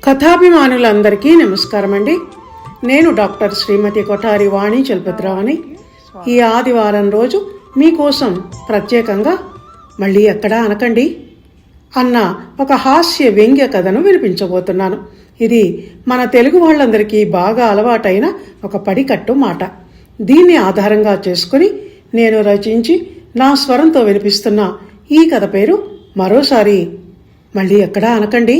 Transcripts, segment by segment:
కథాభిమానులందరికీ నమస్కారం అండి. నేను డాక్టర్ శ్రీమతి కొఠారి వాణి చలపతిరావుని. ఈ ఆదివారం రోజు మీకోసం ప్రత్యేకంగా మళ్ళీ ఎక్కడా అనకండి అన్న ఒక హాస్య వ్యంగ్య కథను వినిపించబోతున్నాను. ఇది మన తెలుగు వాళ్ళందరికీ బాగా అలవాటైన ఒక పడికట్టు మాట. దీన్ని ఆధారంగా చేసుకుని నేను రచించి నా స్వరంతో వినిపిస్తున్న ఈ కథ పేరు మరోసారి మళ్ళీ ఎక్కడా అనకండి.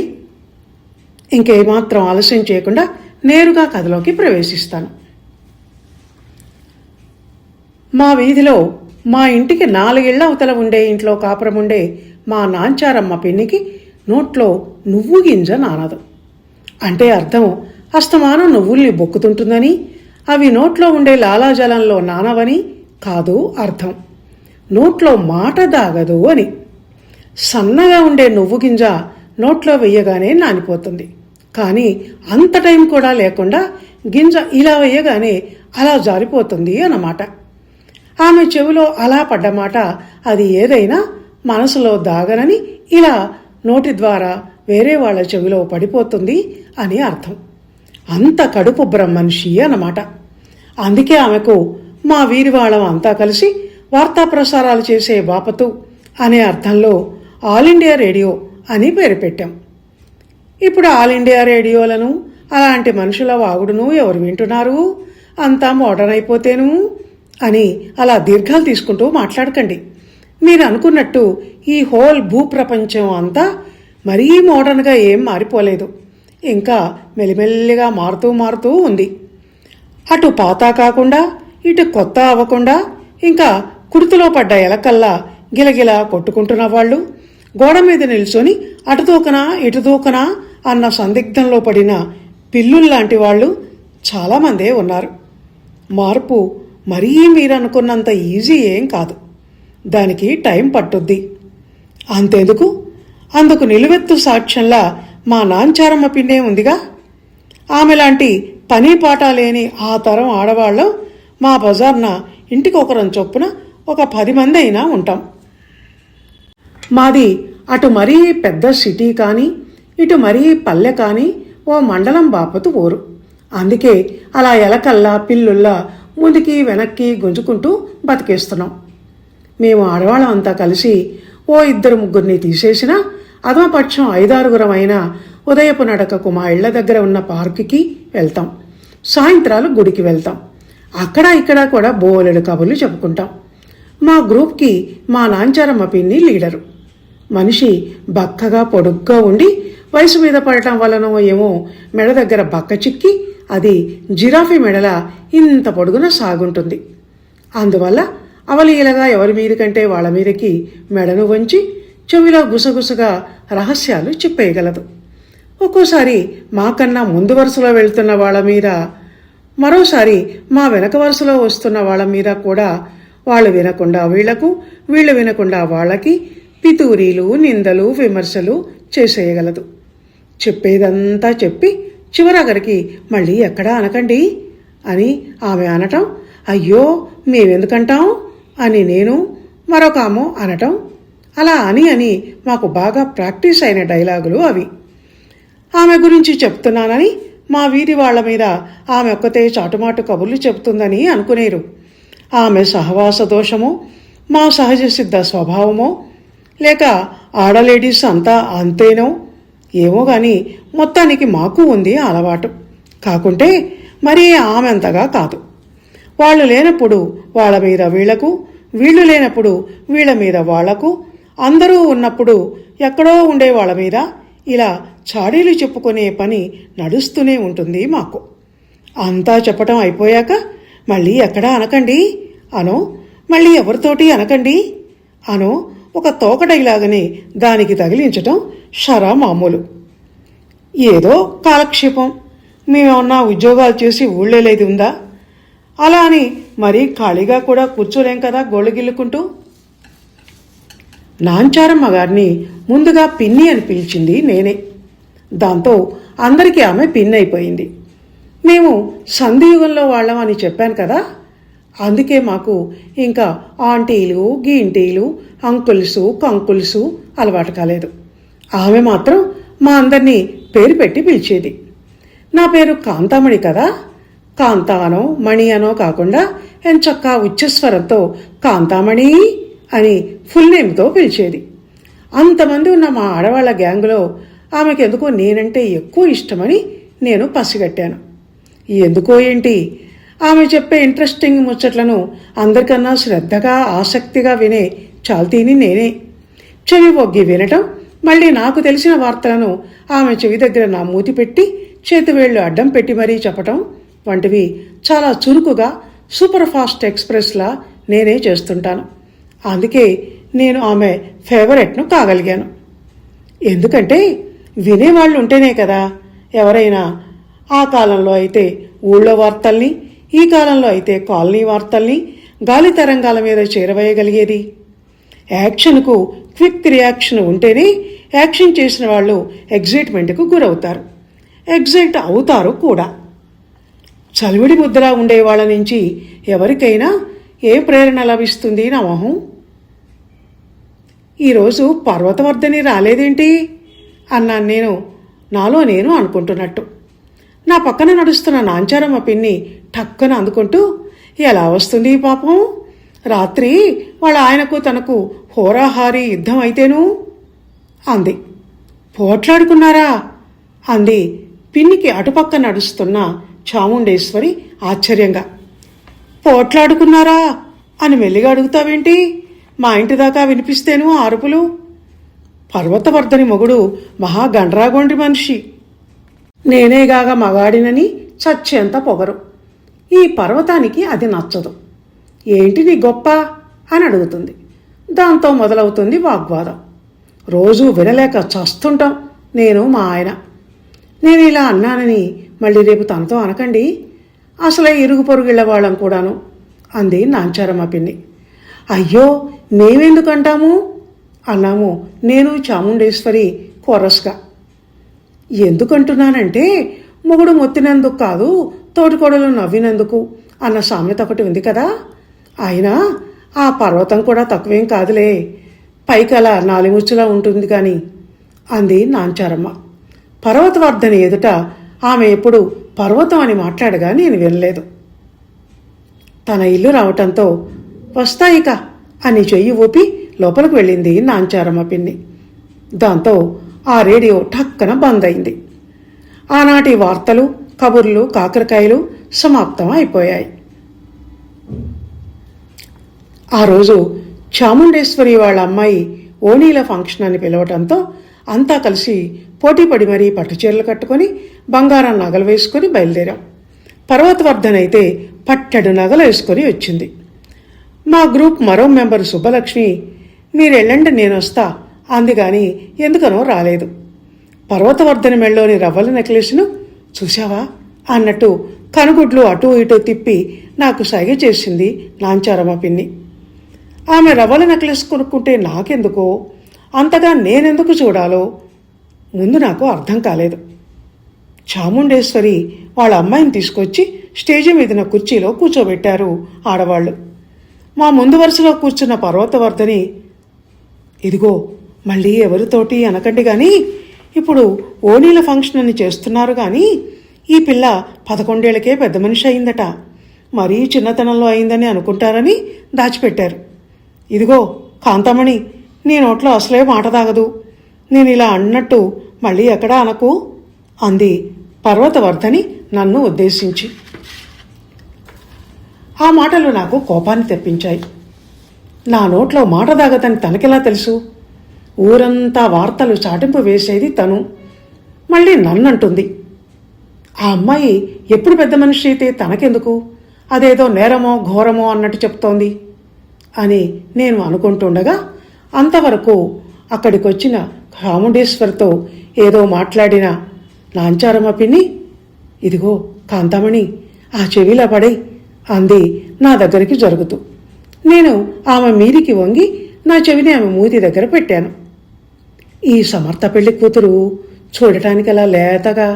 ఇంకేమాత్రం ఆలస్యం చేయకుండా నేరుగా కథలోకి ప్రవేశిస్తాను. మా వీధిలో మా ఇంటికి 4 ఇళ్ల అవతల ఉండే ఇంట్లో కాపురం ఉండే మా నాంచారమ్మ పిన్నికి నోట్లో నువ్వు గింజ నానదు. అంటే అర్థం అస్తమానం నువ్వుల్ని బొక్కుతుంటుందని, అవి నోట్లో ఉండే లాలాజలంలో నానవని కాదు. అర్థం నోట్లో మాట దాగదు అని. సన్నగా ఉండే నువ్వు గింజ నోట్లో వెయ్యగానే నానిపోతుంది. కానీ అంత టైం కూడా లేకుండా గింజ ఇలా వేయగానే అలా జారిపోతుంది అన్నమాట. ఆమె చెవిలో అలా పడ్డమాట అది ఏదైనా మనసులో దాగనని ఇలా నోటి ద్వారా వేరే వాళ్ళ చెవిలో పడిపోతుంది అని అర్థం. అంత కడుపుబ్బరం మనిషి అన్నమాట. అందుకే ఆమెకు మా వీరి వాళ్ళం అంతా కలిసి వార్తా ప్రసారాలు చేసే బాపతు అనే అర్థంలో ఆల్ ఇండియా రేడియో అని పేరు పెట్టాం. ఇప్పుడు ఆల్ ఇండియా రేడియోలను అలాంటి మనుషుల వాగుడును ఎవరు వింటున్నారు? అంతా మోడర్న్ అయిపోతేను అని అలా దీర్ఘాలు తీసుకుంటూ మాట్లాడకండి. మీరు అనుకున్నట్టు ఈ హోల్ భూప్రపంచం అంతా మరీ మోడర్న్గా ఏం మారిపోలేదు. ఇంకా మెల్లిమెల్లిగా మారుతూ ఉంది. అటు పాత కాకుండా ఇటు కొత్త అవ్వకుండా, ఇంకా కుర్తులో పడ్డ ఎలకల్లా గిలగిలా కొట్టుకుంటున్న వాళ్ళు, గోడ మీద నిల్చొని అటు దూకనా ఇటు దూకనా అన్న సందిగ్ధంలో పడిన పిల్లుల్లాంటి వాళ్ళు చాలామందే ఉన్నారు. మార్పు మరీ మీరనుకున్నంత ఈజీ ఏం కాదు. దానికి టైం పట్టుద్ది. అంతెందుకు, అందుకు నిలువెత్తు సాక్ష్యంలా మా నాంచారమ్మ పిన్నే ఉందిగా. ఆమెలాంటి పని పాట లేని ఆ తరం ఆడవాళ్ళం మా బజార్న ఇంటికొకరం చొప్పున ఒక 10 మంది అయినా ఉంటాం. మాది అటు మరీ పెద్ద సిటీ కానీ ఇటు మరీ పల్లె కానీ ఓ మండలం బాపతు ఊరు. అందుకే అలా ఎలకల్లా పిల్లుల్లా ముందుకి వెనక్కి గుంజుకుంటూ బతికేస్తున్నాం. మేము ఆడవాళ్ళం అంతా కలిసి ఓ 2-3 తీసేసినా అధమపక్షం 5-6 అయినా ఉదయపు నడకకు మా ఇళ్ల దగ్గర ఉన్న పార్కుకి వెళ్తాం. సాయంత్రాలు గుడికి వెళ్తాం. అక్కడ ఇక్కడ కూడా బోలెడు కబుర్లు చెప్పుకుంటాం. మా గ్రూప్కి మా నాంచారమ్మ పిన్ని లీడరు. మనిషి బక్కగా పొడుగ్గా ఉండి వయసు మీద పడటం వలనో ఏమో మెడ దగ్గర బక్క చిక్కి అది జిరాఫీ మెడల ఇంత పొడుగున సాగుంటుంది. అందువల్ల అవలీలగా ఎవరి మీద కంటే వాళ్ళ మీదకి మెడను వంచి చెవిలో గుసగుసగా రహస్యాలు చెప్పేయగలదు. ఒక్కోసారి మాకన్నా ముందు వరుసలో వెళ్తున్న వాళ్ళ మీద, మరోసారి మా వెనక వరుసలో వస్తున్న వాళ్ళ మీద కూడా వాళ్ళు వినకుండా వీళ్లకు, వీళ్ళు వినకుండా వాళ్ళకి పితూరీలు, నిందలు, విమర్శలు చేసేయగలదు. చెప్పేదంతా చెప్పి చివరగరికి మళ్ళీ ఎక్కడా అనకండి అని ఆమె అనటం, అయ్యో మేమెందుకంటాం అని నేను మరొక ఆమె అనటం, అలా అని మాకు బాగా ప్రాక్టీస్ అయిన డైలాగులు అవి. ఆమె గురించి చెప్తున్నానని మా వీధి వాళ్ల మీద ఆమె ఒక్కతే చాటుమాటు కబుర్లు చెబుతుందని అనుకునేరు. ఆమె సహవాస దోషమో, మా సహజ సిద్ధ స్వభావమో, లేక ఆడలేడీస్ అంతా అంతేనో ఏమో గాని మొత్తానికి మాకు ఉంది అలవాటు. కాకుంటే మరీ ఆమె అంతగా కాదు. వాళ్ళు లేనప్పుడు వాళ్ళ మీద వీళ్లకు, వీళ్ళు లేనప్పుడు వీళ్ల మీద వాళ్లకు, అందరూ ఉన్నప్పుడు ఎక్కడో ఉండే వాళ్ళ మీద ఇలా చాడీలు చెప్పుకునే పని నడుస్తూనే ఉంటుంది మాకు. అంతా చెప్పటం అయిపోయాక మళ్ళీ ఎక్కడా అనకండి అనో, మళ్ళీ ఎవరితోటి అనకండి అనో ఒక తోక డైలాగుని దానికి తగిలించటం షరా మామూలు. ఏదో కాలక్షేపం. మేమన్నా ఉద్యోగాలు చేసి ఊళ్ళేది ఉందా? అలా అని మరీ ఖాళీగా కూడా కూర్చోలేం కదా గోళ్ళగిల్లుకుంటూ. నాంచారమ్మ గారిని ముందుగా పిన్ని అని పిలిచింది నేనే. దాంతో అందరికీ ఆమె పిన్ అయిపోయింది. మేము సంధియుగంలో వాళ్ళం అని చెప్పాను కదా. అందుకే మాకు ఇంకా ఆంటీలు, గీంటీలు, అంకుల్సు, కంకుల్సు అలవాటు కాలేదు. ఆమె మాత్రం మా అందరినీ పేరు పెట్టి పిలిచేది. నా పేరు కాంతామణి కదా, కాంత అనో మణి అనో కాకుండా ఎంచక్కా ఉచ్చస్వరంతో కాంతామణి అని ఫుల్ నేమ్తో పిలిచేది. అంతమంది ఉన్న మా ఆడవాళ్ల గ్యాంగులో ఆమెకెందుకో నేనంటే ఎక్కువ ఇష్టమని నేను పసిగట్టాను. ఎందుకో ఏంటి, ఆమె చెప్పే ఇంట్రెస్టింగ్ ముచ్చట్లను అందరికన్నా శ్రద్ధగా ఆసక్తిగా వినే చాల్తీని నేనే. చెవి ఒగ్గి వినటం, మళ్ళీ నాకు తెలిసిన వార్తలను ఆమె చెవి దగ్గర నా మూతి పెట్టి చేతివేళ్లు అడ్డం పెట్టి మరీ చెప్పటం వంటివి చాలా చురుకుగా సూపర్ ఫాస్ట్ ఎక్స్ప్రెస్లా నేనే చేస్తుంటాను. అందుకే నేను ఆమె ఫేవరెట్ను కాగలిగాను. ఎందుకంటే వినేవాళ్ళు ఉంటేనే కదా ఎవరైనా ఆ కాలంలో అయితే ఊళ్ళో వార్తల్ని, ఈ కాలంలో అయితే కాలనీ వార్తల్ని గాలి తరంగాల మీద చేరవేయగలిగేది. యాక్షన్కు క్విక్ రియాక్షన్ ఉంటేనే యాక్షన్ చేసిన వాళ్ళు ఎగ్జైట్మెంట్కు గురవుతారు, ఎగ్జైట్ అవుతారు కూడా. చలివిడి ముద్దలా ఉండేవాళ్ల నుంచి ఎవరికైనా ఏ ప్రేరణ లభిస్తుంది నా మొహం? ఈరోజు పర్వతవర్ధని రాలేదేంటి అన్నాను నేను నాలో నేను అనుకుంటున్నట్టు. నా పక్కన నడుస్తున్న నాంచారమ్మ పిన్ని టక్కన అందుకుంటూ, ఎలా వస్తుంది పాపం, రాత్రి వాళ్ళ ఆయనకు తనకు హోరాహారీ యుద్ధం అయితేను అంది. పోట్లాడుకున్నారా అంది పిన్నికి అటుపక్క నడుస్తున్న చాముండేశ్వరి ఆశ్చర్యంగా. పోట్లాడుకున్నారా అని మెల్లిగా అడుగుతావేంటి, మా ఇంటి దాకా వినిపిస్తేను అరుపులు. పర్వతవర్ధని మొగుడు మహా గండ్రాగొండ్రి మనిషి, నేనేగాగా మగాడినని చచ్చేంత పొగరు. ఈ పర్వతానికి అది నచ్చదు. ఏంటి నీ గొప్ప అని అడుగుతుంది. దాంతో మొదలవుతుంది వాగ్వాదం. రోజూ వినలేక చస్తుంటాం నేను మా ఆయన. నేను ఇలా అన్నానని మళ్ళీ రేపు తనతో అనకండి, అసలే ఇరుగు పొరుగుళ్ళ వాళ్ళం కూడాను అంది నాంచారమ్మ పిన్ని. అయ్యో మేమెందుకంటాము అన్నాము నేను చాముండేశ్వరి కోరస్గా. ఎందుకంటున్నానంటే మొగుడు మొత్తినందుకు కాదు, తోటికోడలు నవ్వినందుకు అన్న సామెత ఒకటి ఉంది కదా. అయినా ఆ పర్వతం కూడా తక్కువేం కాదులే, పైకలా నాలిముచ్చులా ఉంటుంది కానీ అంది నాంచారమ్మ. పర్వతవర్ధని ఎదుట ఆమె ఎప్పుడు పర్వతం అని మాట్లాడగా నేను వినలేదు. తన ఇల్లు రావటంతో వస్తాయిక అని చెయ్యి ఊపి లోపలికి వెళ్ళింది నాంచారమ్మ పిన్ని. దాంతో ఆ రేడియో ఠక్కన బంద్ అయింది. ఆనాటి వార్తలు, కబుర్లు, కాకరకాయలు సమాప్తం అయిపోయాయి. ఆ రోజు చాముండేశ్వరి వాళ్ళ అమ్మాయి ఓణీల ఫంక్షన్ అని పిలవటంతో అంతా కలిసి పోటీపడి మరీ పట్టుచీరలు కట్టుకొని బంగారం నగలు వేసుకొని బయలుదేరాం. పర్వతవర్ధనైతే పట్టెడు నగలు వేసుకొని వచ్చింది. మా గ్రూప్ మరో మెంబరు సుబ్బలక్ష్మి, మీరెళ్ళండి నేనొస్తా అంది గాని ఎందుకనో రాలేదు. పర్వతవర్ధని మెళ్ళోని రవ్వల నెక్లెస్ను చూశావా అన్నట్టు కనుగుడ్లు అటూ ఇటూ తిప్పి నాకు సైగ చేసింది నాంచారమ్మ పిన్ని. ఆమె రవ్వల నెక్లెస్ కొనుక్కుంటే నాకెందుకో, అంతగా నేనెందుకు చూడాలో ముందు నాకు అర్థం కాలేదు. చాముండేశ్వరి వాళ్ళ అమ్మాయిని తీసుకొచ్చి స్టేజి మీదన కుర్చీలో కూర్చోబెట్టారు ఆడవాళ్లు. మా ముందు వరుసలో కూర్చున్న పర్వతవర్ధని, ఇదిగో మళ్ళీ ఎవరితోటి అనకండి కానీ ఇప్పుడు ఓణీల ఫంక్షన్ అని చేస్తున్నారు కానీ ఈ పిల్ల 11 ఏళ్లకే పెద్ద మనిషి అయిందట, మరీ చిన్నతనంలో అయిందని అనుకుంటారని దాచిపెట్టారు. ఇదిగో కాంతామణి, నీ నోట్లో అసలే మాట తాగదు, నేను ఇలా అన్నట్టు మళ్ళీ ఎక్కడా అనకు అంది పర్వతవర్ధని నన్ను ఉద్దేశించి. ఆ మాటలు నాకు కోపాన్ని తెప్పించాయి. నా నోట్లో మాట దాగదని తనకెలా తెలుసు? ఊరంతా వార్తలు చాటింపు వేసేది తను, మళ్ళీ నన్నంటుంది. ఆ అమ్మాయి ఎప్పుడు పెద్ద మనిషి అయితే తనకెందుకు, అదేదో నేరమో ఘోరమో అన్నట్టు చెప్తోంది అని నేను అనుకుంటుండగా అంతవరకు అక్కడికొచ్చిన చాముండేశ్వరితో ఏదో మాట్లాడిన నాంచారమ్మ పిన్ని, ఇదిగో కాంతామణి ఆ చెవిలా పడే అంది నా దగ్గరికి జరుగుతూ. నేను ఆమె మీదికి వంగి నా చెవిని ఆమె మూతి దగ్గర పెట్టాను. ఈ సమర్థ పెళ్లి కూతురు చూడటానికి అలా లేతగా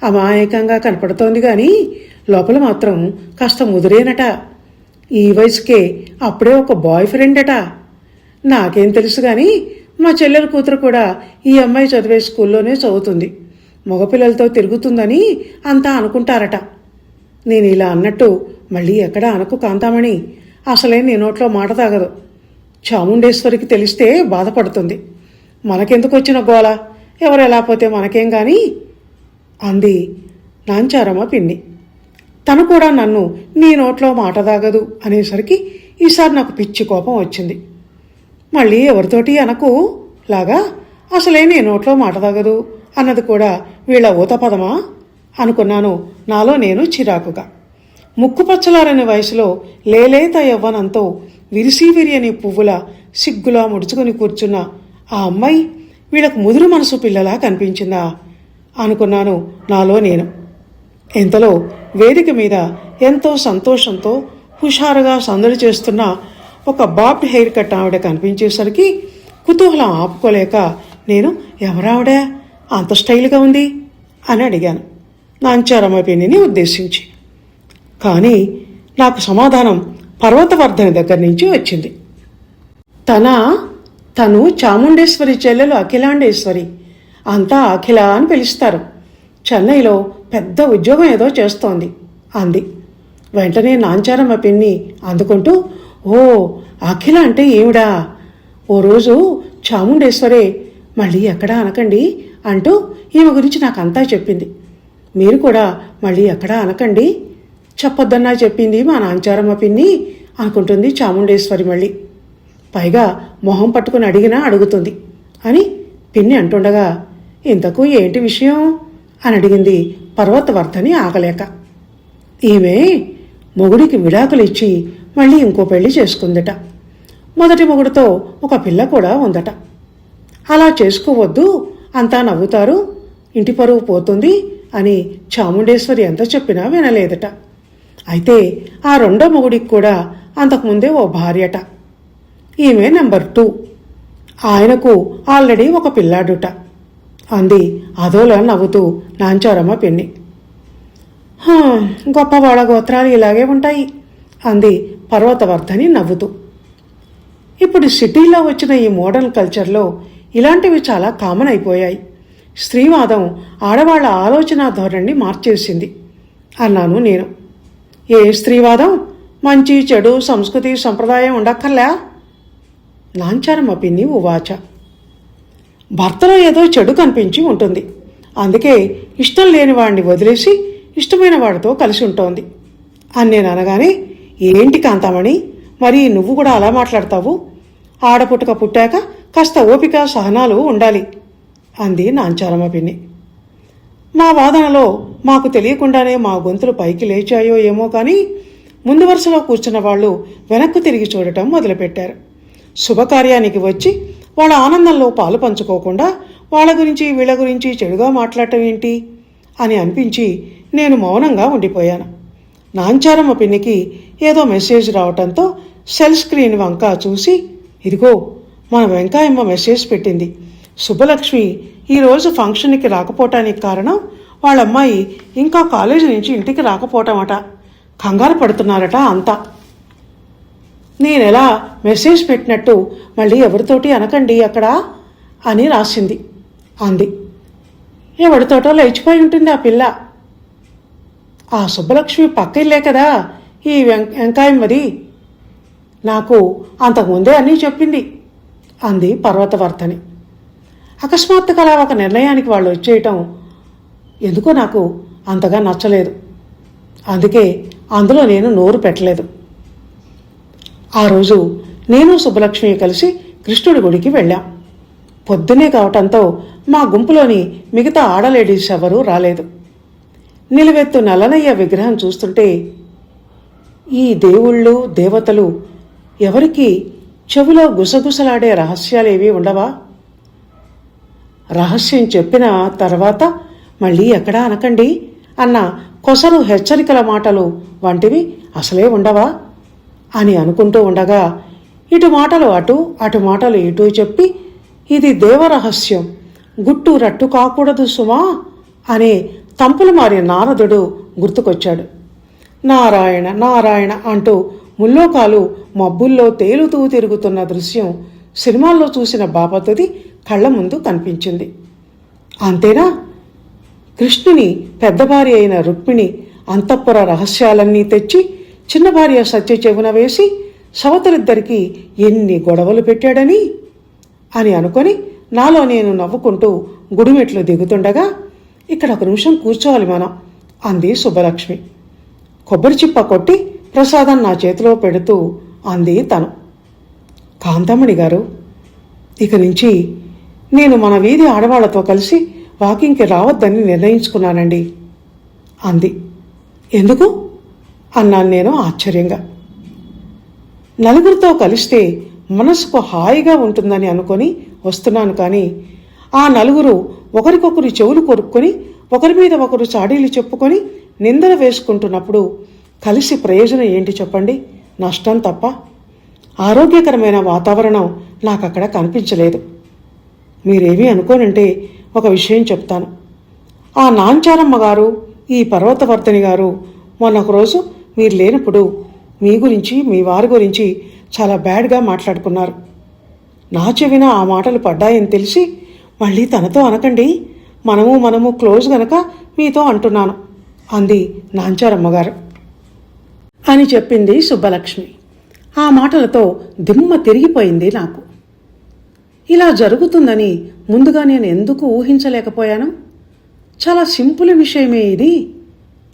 అమాయకంగా కనపడుతోంది కానీ లోపల మాత్రం కాస్త ముదిరేనట. ఈ వయసుకే అప్పుడే ఒక బాయ్ ఫ్రెండ్ అట. నాకేం తెలుసు కానీ మా చెల్లెల కూతురు కూడా ఈ అమ్మాయి చదివే స్కూల్లోనే చదువుతుంది. మగపిల్లలతో తిరుగుతుందని అంతా అనుకుంటారట. నేను ఇలా అన్నట్టు మళ్ళీ ఎక్కడా అనకు కాంతామణి, అసలే నీ నోట్లో మాట తాగదు. చాముండేశ్వరికి తెలిస్తే బాధపడుతుంది. మనకెందుకు వచ్చిన గోల, ఎవరు ఎలా పోతే మనకేం గాని అంది నాంచారమ్మ పిన్ని. తను కూడా నన్ను నీ నోట్లో మాట తాగదు అనేసరికి ఈసారి నాకు పిచ్చి కోపం వచ్చింది. మళ్ళీ ఎవరితోటి అనకు లాగా అసలే నీ నోట్లో మాట తాగదు అన్నది కూడా వీళ్ళ ఊతపదమా అనుకున్నాను నాలో నేను చిరాకుగా. ముక్కుపచ్చలారని వయసులో లేలేత యవ్వనంతో విరిసి విరియని పువ్వుల సిగ్గులా ముడుచుకొని కూర్చున్న ఆ అమ్మాయి వీళ్ళకు ముదురు మనసు పిల్లలా కనిపించిందా అనుకున్నాను నాలో నేను. ఇంతలో వేదిక మీద ఎంతో సంతోషంతో హుషారుగా సందడి చేస్తున్న ఒక బాబ్డ్ హెయిర్ కట్ ఆవిడ కనిపించేసరికి కుతూహలం ఆపుకోలేక నేను, ఎవరావిడ అంత స్టైల్గా ఉంది అని అడిగాను నాంచారమ్మ పిన్నిని ఉద్దేశించి. కానీ నాకు సమాధానం పర్వతవర్ధని దగ్గర నుంచి వచ్చింది. తను చాముండేశ్వరి చెల్లెలు అఖిలాండేశ్వరి, అంతా అఖిల అని పిలుస్తారు. చెన్నైలో పెద్ద ఉద్యోగం ఏదో చేస్తోంది అంది. వెంటనే నాంచారమ్మ పిన్ని అందుకుంటూ, ఓ అఖిల అంటే ఏమిడా? ఓ రోజు చాముండేశ్వరే మళ్ళీ ఎక్కడా అనకండి అంటూ ఈమె గురించి నాకంతా చెప్పింది. మీరు కూడా మళ్ళీ ఎక్కడా అనకండి, చెప్పొద్దన్నా చెప్పింది మా నాంచారమ్మ పిన్ని అనుకుంటుంది చాముండేశ్వరి. మళ్ళీ పైగా మొహం పట్టుకుని అడిగినా అడుగుతుంది అని పిన్ని అంటుండగా, ఇంతకు ఏంటి విషయం అని అడిగింది పర్వతవర్ధని ఆగలేక. ఈమె మొగుడికి విడాకులు ఇచ్చి మళ్ళీ ఇంకో పెళ్లి చేసుకుందట. మొదటి మొగుడితో ఒక పిల్ల కూడా ఉందట. అలా చేసుకోవద్దు, అంతా నవ్వుతారు, ఇంటి పరువు పోతుంది అని చాముండేశ్వరి ఎంత చెప్పినా వినలేదట. అయితే ఆ రెండో మొగుడికి కూడా అంతకుముందే ఓ భార్యట. ఈమె నెంబర్ 2. ఆయనకు ఆల్రెడీ ఒక పిల్లాడుట అంది అదోలా నవ్వుతూ నాంచారమ్మ పిన్ని. గొప్పవాళ్ళ గోత్రాలు ఇలాగే ఉంటాయి అంది పర్వతవర్ధని నవ్వుతూ. ఇప్పుడు సిటీలో వచ్చిన ఈ మోడర్న్ కల్చర్లో ఇలాంటివి చాలా కామన్ అయిపోయాయి. స్త్రీవాదం ఆడవాళ్ల ఆలోచన ధోరణిని మార్చేసింది అన్నాను నేను. ఏ స్త్రీవాదం? మంచి చెడు సంస్కృతి సంప్రదాయం ఉండక్కర్లే నాంచారమ్మ పిన్ని ఉవాచ. భర్తలో ఏదో చెడు కనిపించి ఉంటుంది, అందుకే ఇష్టం లేని వాడిని వదిలేసి ఇష్టమైన వాడితో కలిసి ఉంటోంది అని నేను అనగానే, ఏంటి కాంతామణి మరి నువ్వు కూడా అలా మాట్లాడతావు? ఆడపుట్టుక పుట్టాక కాస్త ఓపిక సహనాలు ఉండాలి అంది నాంచారమ్మ పిన్ని. మా వాదనలో మాకు తెలియకుండానే మా గొంతులు పైకి లేచాయో ఏమో కానీ ముందు వరుసలో కూర్చున్న వాళ్ళు వెనక్కు తిరిగి చూడటం మొదలుపెట్టారు. శుభకార్యానికి వచ్చి వాళ్ళ ఆనందంలో పాలు పంచుకోకుండా వాళ్ళ గురించి వీళ్ళ గురించి చెడుగా మాట్లాడటం ఏంటి అని అనిపించి నేను మౌనంగా ఉండిపోయాను. నాంచారమ్మ పిన్నికి ఏదో మెసేజ్ రావటంతో సెల్ స్క్రీన్ వంక చూసి, ఇదిగో మన వెంకాయమ్మ మెసేజ్ పెట్టింది. శుభలక్ష్మి ఈరోజు ఫంక్షన్కి రాకపోవటానికి కారణం వాళ్ళమ్మాయి ఇంకా కాలేజీ నుంచి ఇంటికి రాకపోవటం అట. కంగారు పడుతున్నారట అంతా. నేనెలా మెసేజ్ పెట్టినట్టు మళ్ళీ ఎవరితోటి అనకండి అక్కడ అని రాసింది అంది. ఎవరితోటో లేచిపోయి ఉంటుంది ఆ పిల్ల. ఆ శుభలక్ష్మి పక్క ఇల్లే కదా ఈ వెంకాయమ్మది. నాకు అంతకుముందే అన్నీ చెప్పింది అంది పర్వతవర్ధని. అకస్మాత్తుగా అలా ఒక నిర్ణయానికి వాళ్ళు వచ్చేయటం ఎందుకో నాకు అంతగా నచ్చలేదు. అందుకే అందులో నేను నోరు పెట్టలేదు. ఆ రోజు నేను శుభలక్ష్మి కలిసి కృష్ణుడి గుడికి వెళ్ళాం. పొద్దునే కావటంతో మా గుంపులోని మిగతా ఆడలేడీస్ ఎవరూ రాలేదు. నిలువెత్తు నల్లనయ్య విగ్రహం చూస్తుంటే ఈ దేవుళ్ళు దేవతలు ఎవరికి చెవిలో గుసగుసలాడే రహస్యాలేవీ ఉండవా? రహస్యం చెప్పిన తర్వాత మళ్ళీ ఎక్కడా అనకండి అన్న కొసరు హెచ్చరికల మాటలు వంటివి అసలే ఉండవా అని అనుకుంటూ ఉండగా ఇటు మాటలు అటు అటు మాటలు ఇటు చెప్పి, ఇది దేవరహస్యం, గుట్టు రట్టు కాకూడదు సుమా అనే తంపులు మారి నారదుడు గుర్తుకొచ్చాడు. నారాయణ నారాయణ అంటూ ముల్లోకాలు మబ్బుల్లో తేలుతూ తిరుగుతున్న దృశ్యం సినిమాల్లో చూసిన బాపతుది కళ్ల ముందు కనిపించింది. అంతేనా? కృష్ణుని పెద్ద భార్య అయిన రుక్మిణి అంతఃపుర రహస్యాలన్నీ తెచ్చి చిన్న భార్య సత్య చెవున వేసి సవతులిద్దరికీ ఎన్ని గొడవలు పెట్టాడని అని అనుకొని నాలో నేను నవ్వుకుంటూ గుడిమెట్లు దిగుతుండగా, ఇక్కడ ఒక నిమిషం కూర్చోవాలి మనం అంది సుబ్బలక్ష్మి. కొబ్బరి చిప్ప కొట్టి ప్రసాదం నా చేతిలో పెడుతూ అంది తను. కాంతమణి గారు, ఇక నుంచి నేను మన వీధి ఆడవాళ్లతో కలిసి వాకింగ్కి రావద్దని నిర్ణయించుకున్నానండి అంది. ఎందుకు అన్నాను నేను ఆశ్చర్యంగా. నలుగురితో కలిస్తే మనసుకు హాయిగా ఉంటుందని అనుకొని వస్తున్నాను, కానీ ఆ నలుగురు ఒకరికొకరు చెవులు కొరుక్కొని ఒకరి మీద ఒకరు చాడీలు చెప్పుకొని నిందలు వేసుకుంటున్నప్పుడు కలిసి ప్రయోజనం ఏంటి చెప్పండి? నష్టం తప్ప. ఆరోగ్యకరమైన వాతావరణం నాకు అక్కడ కనిపించలేదు. మీరేమీ అనుకోనంటే ఒక విషయం చెప్తాను. ఆ నాంచారమ్మ గారు, ఈ పర్వతవర్ధని గారు మొన్నొక రోజు మీరు లేనప్పుడు మీ గురించి, మీ వారి గురించి చాలా బ్యాడ్గా మాట్లాడుకున్నారు. నా చెవిన ఆ మాటలు పడ్డాయని తెలిసి మళ్ళీ తనతో అనకండి, మనము క్లోజ్ గనక మీతో అంటున్నాను అంది నాంచారమ్మగారు అని చెప్పింది సుబ్బలక్ష్మి. ఆ మాటలతో దిమ్మ తిరిగిపోయింది నాకు. ఇలా జరుగుతుందని ముందుగా నేను ఎందుకు ఊహించలేకపోయాను? చాలా సింపుల్ విషయమే ఇది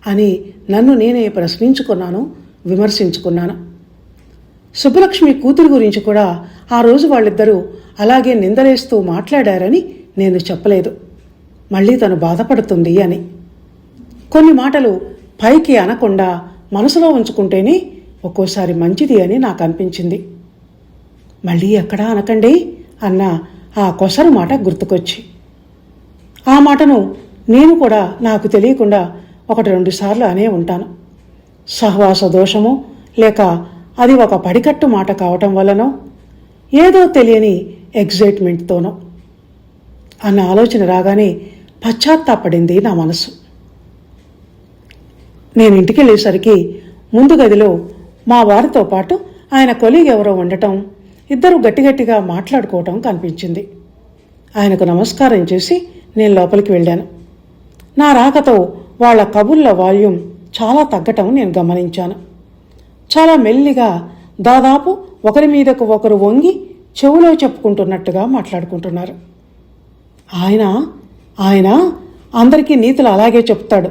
అని నన్ను నేనే ప్రశ్నించుకున్నాను, విమర్శించుకున్నాను. సుబ్బలక్ష్మి కూతురు గురించి కూడా ఆ రోజు వాళ్ళిద్దరూ అలాగే నిందలేస్తూ మాట్లాడారని నేను చెప్పలేదు, మళ్ళీ తను బాధపడుతుంది అని. కొన్ని మాటలు పైకి అనకుండా మనసులో ఉంచుకుంటేనే ఒక్కోసారి మంచిది అని నాకు అనిపించింది. మళ్ళీ ఎక్కడా అనకండి అన్న ఆ కొసరు మాట గుర్తుకొచ్చి, ఆ మాటను నేను కూడా నాకు తెలియకుండా 1-2 సార్లు అనే ఉంటాను. సహవాస దోషమో లేక అది ఒక పడికట్టు మాట కావటం వల్లనో ఏదో తెలియని ఎగ్జైట్మెంట్తోనో అన్న ఆలోచన రాగానే పశ్చాత్తాపడింది నా మనసు. నేను ఇంటికి వెళ్ళేసరికి ముందు గదిలో మా వారితో పాటు ఆయన కొలీగ్ ఎవరో ఉండటం, ఇద్దరు గట్టిగట్టిగా మాట్లాడుకోవటం కనిపించింది. ఆయనకు నమస్కారం చేసి నేను లోపలికి వెళ్ళాను. నా రాకతో వాళ్ల కబుర్ల వాల్యూమ్ చాలా తగ్గటం నేను గమనించాను. చాలా మెల్లిగా, దాదాపు ఒకరి మీదకు ఒకరు వంగి చెవులో చెప్పుకుంటున్నట్టుగా మాట్లాడుకుంటున్నారు. ఆయన అందరికీ నీతులు అలాగే చెప్తాడు.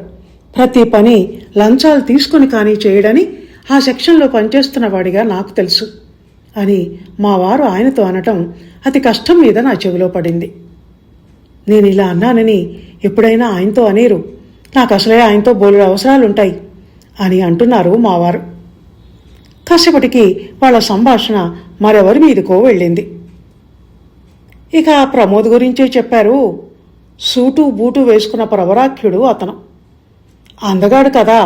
ప్రతి పని లంచాలు తీసుకుని కానీ చేయడని ఆ సెక్షన్లో పనిచేస్తున్న వాడిగా నాకు తెలుసు అని మా వారు ఆయనతో అనటం అతి కష్టం మీద నా చెవిలో పడింది. నేను ఇలా అన్నానని ఎప్పుడైనా ఆయనతో అనేరు, నాకు అసలే ఆయనతో బోలెడు అవసరాలుంటాయి అని అంటున్నారు మావారు. కాసేపటికి వాళ్ళ సంభాషణ మరెవరి మీదకో వెళ్ళింది. ఇక ప్రమోద్ గురించే చెప్పారు. సూటు బూటు వేసుకున్న ప్రవరాఖ్యుడు అతను. అందగాడు కదా,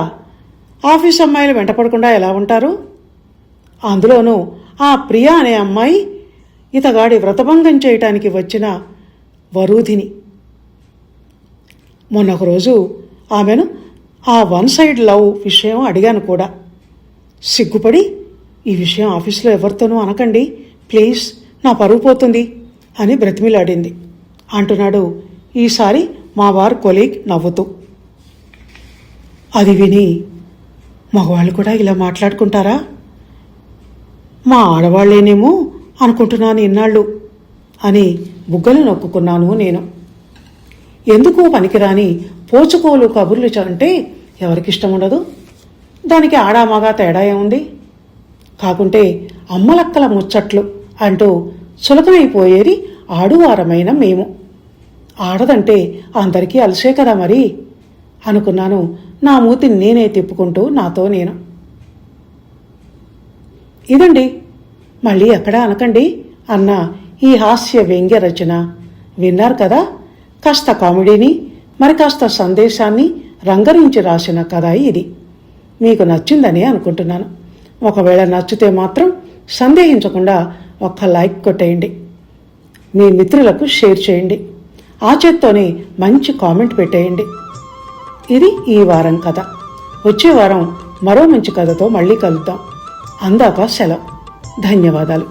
ఆఫీస్ అమ్మాయిలు వెంటపడకుండా ఎలా ఉంటారు? అందులోనూ ఆ ప్రియా అనే అమ్మాయి ఇతగాడి వ్రతభంగం చేయటానికి వచ్చిన వరూధిని. మొన్నొక రోజు ఆమెను ఆ 1 సైడ్ లవ్ విషయం అడిగాను కూడా. సిగ్గుపడి, ఈ విషయం ఆఫీసులో ఎవరితోనూ అనకండి ప్లీజ్, నా పరువు పోతుంది అని బ్రతిమిలాడింది అంటున్నాడు ఈసారి మా వారు కొలీగ్ నవ్వుతూ. అది విని, మగవాళ్ళు కూడా ఇలా మాట్లాడుకుంటారా? మా ఆడవాళ్లేనేమో అనుకుంటున్నాను ఇన్నాళ్ళు అని బుగ్గలు నొక్కుకున్నాను నేను. ఎందుకు పనికిరాని పోచుకోలు కబుర్లు అంటే ఎవరికిష్టం ఉండదు? దానికి ఆడామగా తేడా ఏముంది? కాకుంటే అమ్మలక్కల ముచ్చట్లు అంటూ చులకమైపోయేది ఆడువారమైన మేము. ఆడదంటే అందరికీ అలసే కదా మరి అనుకున్నాను, నా మూతిని నేనే తిప్పుకుంటూ నాతో నేను. ఇదండి, మళ్ళీ ఎక్కడా అనకండి అన్న ఈ హాస్య వ్యంగ్య రచన విన్నారు కదా. కాస్త కామెడీని, మరి కాస్త సందేశాన్ని రంగరించి రాసిన కథ ఇది. మీకు నచ్చిందని అనుకుంటున్నాను. ఒకవేళ నచ్చితే మాత్రం సందేహించకుండా ఒక్క లైక్ కొట్టేయండి, మీ మిత్రులకు షేర్ చేయండి, ఆ చేత్తోనే మంచి కామెంట్ పెట్టేయండి. ఇది ఈ వారం కథ. వచ్చే వారం మరో మంచి కథతో మళ్ళీ కలుద్దాం. అందాక సెలవు. ధన్యవాదాలు.